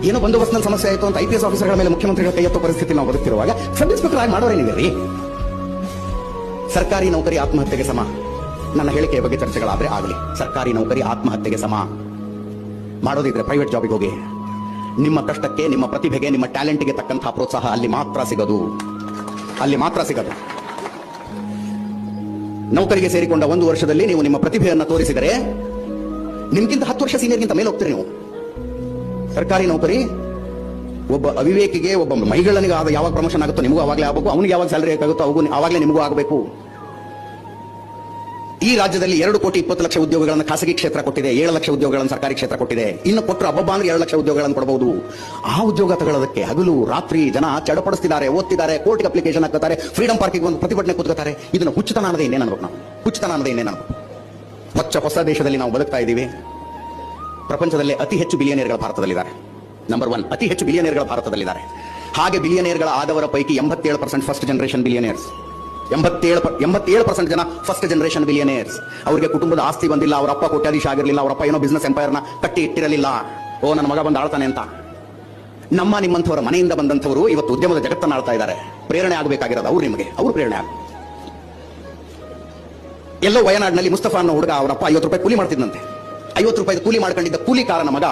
ಏನೋ ಬಂದೋಬಸ್ತ್ನಲ್ಲಿ ಸಮಸ್ಯೆ ಆಯಿತು ಅಂತ IPS ಆಫೀಸರ್ಗಳ ಮೇಲೆ ಮುಖ್ಯಮಂತ್ರಿಗಳ ಕೈ ಎತ್ತೋ ಪರಿಸ್ಥಿತಿ ನಾವು ಬದುಕ್ತಿರುವಾಗ ಸಬ್ ಇನ್ಸ್ಪೆಕ್ಟರ್ ಆಗಿ ಮಾಡೋರೇನಿದೆ ರೀ? ಸರ್ಕಾರಿ ನೌಕರಿ ಆತ್ಮಹತ್ಯೆಗೆ ಸಮ. ನನ್ನ ಹೇಳಿಕೆಯ ಬಗ್ಗೆ ಚರ್ಚೆಗಳಾದ್ರೆ ಆಗಲಿ. ಸರ್ಕಾರಿ ನೌಕರಿ ಆತ್ಮಹತ್ಯೆಗೆ ಸಮ. ಮಾಡೋದಿದ್ರೆ ಪ್ರೈವೇಟ್ ಜಾಬಿಗೆ ಹೋಗಿ. ನಿಮ್ಮ ಕಷ್ಟಕ್ಕೆ, ನಿಮ್ಮ ಪ್ರತಿಭೆಗೆ, ನಿಮ್ಮ ಟ್ಯಾಲೆಂಟ್ಗೆ ತಕ್ಕಂತಹ ಪ್ರೋತ್ಸಾಹ ಅಲ್ಲಿ ಮಾತ್ರ ಸಿಗೋದು. ಅಲ್ಲಿ ಮಾತ್ರ ಸಿಗೋದು. ನೌಕರಿಗೆ ಸೇರಿಕೊಂಡ 1 ವರ್ಷದಲ್ಲಿ ನೀವು ನಿಮ್ಮ ಪ್ರತಿಭೆಯನ್ನು ತೋರಿಸಿದರೆ ನಿಮ್ಗಿಂತ 10 ವರ್ಷ ಸೀನಿಯರ್ಗಿಂತ ಮೇಲೆ ಹೋಗ್ತೀರಿ ನೀವು. ಸರ್ಕಾರಿ ನೌಕರಿ ಒಬ್ಬ ಅವಿವೇಕಿಗೆ, ಒಬ್ಬ ಮೈಗಳನಿಗೆ ಆದ ಯಾವಾಗ ಪ್ರಮೋಷನ್ ಆಗುತ್ತೋ ನಿಮಗೂ ಅವಾಗಲೇ ಆಗಬೇಕು, ಅವನಿಗೆ ಯಾವಾಗ ಸ್ಯಾಲರಿ ಆಗುತ್ತೋ ಅವಾಗಲೇ ನಿಮಗೂ ಆಗಬೇಕು. ಈ ರಾಜ್ಯದಲ್ಲಿ 2,20,00,000 ಉದ್ಯೋಗಗಳನ್ನು ಖಾಸಗಿ ಕ್ಷೇತ್ರ ಕೊಟ್ಟಿದೆ, 7 ಲಕ್ಷ ಉದ್ಯೋಗಗಳನ್ನು ಸರ್ಕಾರಿ ಕ್ಷೇತ್ರ ಕೊಟ್ಟಿದೆ. ಇನ್ನು ಕೊಟ್ಟರು ಹಬ್ಬ ಅಂದ್ರೆ 2 ಲಕ್ಷ ಉದ್ಯೋಗಗಳನ್ನು ಕೊಡಬಹುದು. ಆ ಉದ್ಯೋಗ ತಗೊಳ್ಳೋದಕ್ಕೆ ಹಗಲು ರಾತ್ರಿ ಜನ ಚಡಪಡಿಸ್ತಿದ್ದಾರೆ, ಓದ್ತಿದ್ದಾರೆ, ಕೋರ್ಟ್ಗೆ ಅಪ್ಲಿಕೇಶನ್ ಹಾಕ್ತಾರೆ, ಫ್ರೀಡಂ ಪಾರ್ಕಿಗೆ ಒಂದು ಪ್ರತಿಭಟನೆ ಕೂತ್ಕೋತಾರೆ. ಇದನ್ನು ಹುಚ್ಚುತನ ಅನ್ನೋದೇ ಇನ್ನೇನು ಅನ್ಬೇಕು ನಾವು. ಹುಚ್ಚುತನ ಅನ್ನೋದೇ ಇನ್ನೇನು ಅನ್ಬೇಕು. ಹೊಸ ದೇಶದಲ್ಲಿ ನಾವು ಬದುಕ್ತಾ ಇದ್ದೀವಿ. ಪ್ರಪಂಚದಲ್ಲೇ ಅತಿ ಹೆಚ್ಚು ಬಿಲಿಯನೇರ್ಗಳ ಭಾರತದಲ್ಲಿದ್ದಾರೆ. ನಂಬರ್ 1 ಅತಿ ಹೆಚ್ಚು ಬಿಲಿಯನೇರ್ಗಳ ಭಾರತದಲ್ಲಿದ್ದಾರೆ. ಹಾಗೆ ಬಿಲಿಯನೇರ್ಗಳ ಆದವರ ಪೈಕಿ 87% ಫಸ್ಟ್ ಜನರೇಷನ್ ಬಿಲಿಯನೇರ್ಸ್. 87% ಜನ ಫಸ್ಟ್ ಜನರೇಷನ್ ಬಿಲಿಯನೇರ್ಸ್. ಅವರಿಗೆ ಕುಟುಂಬದ ಆಸ್ತಿ ಬಂದಿಲ್ಲ, ಅವರ ಅಪ್ಪ ಕೋಟ್ಯಾಧೀಶ ಆಗಿರಲಿಲ್ಲ, ಅವರ ಅಪ್ಪ ಏನೋ ಬಿಸ್ನೆಸ್ ಎಂಪೈರ್ನ ಕಟ್ಟಿ ಇಟ್ಟಿರಲಿಲ್ಲ. ಓ ನನ್ನ ಮಗ ಬಂದು ಆಳ್ತಾನೆ ಅಂತ. ನಮ್ಮ ನಿಮ್ಮಂಥವರ ಮನೆಯಿಂದ ಬಂದಂಥವರು ಇವತ್ತು ಉದ್ಯಮದ ಜಗತ್ತನ್ನು ಆಳ್ತಾ ಇದ್ದಾರೆ. ಪ್ರೇರಣೆ ಆಗಬೇಕಾಗಿರೋದು ಅವ್ರು ನಿಮಗೆ. ಅವ್ರು ಪ್ರೇರಣೆ ಆಗ. ಎಲ್ಲೋ ವಯನಾಡಿನಲ್ಲಿ ಮುಸ್ತಫಾ ಅನ್ನೋ ಹುಡುಗ ಅವರ ಅಪ್ಪ 50 ರೂಪಾಯಿ ಕೂಲಿ ಮಾಡ್ತಿದ್ದಂತೆ. 50 ರೂಪಾಯಿ ಕೂಲಿ ಮಾಡ್ಕೊಂಡಿದ್ದ ಕೂಲಿಕಾರನ ಮಗ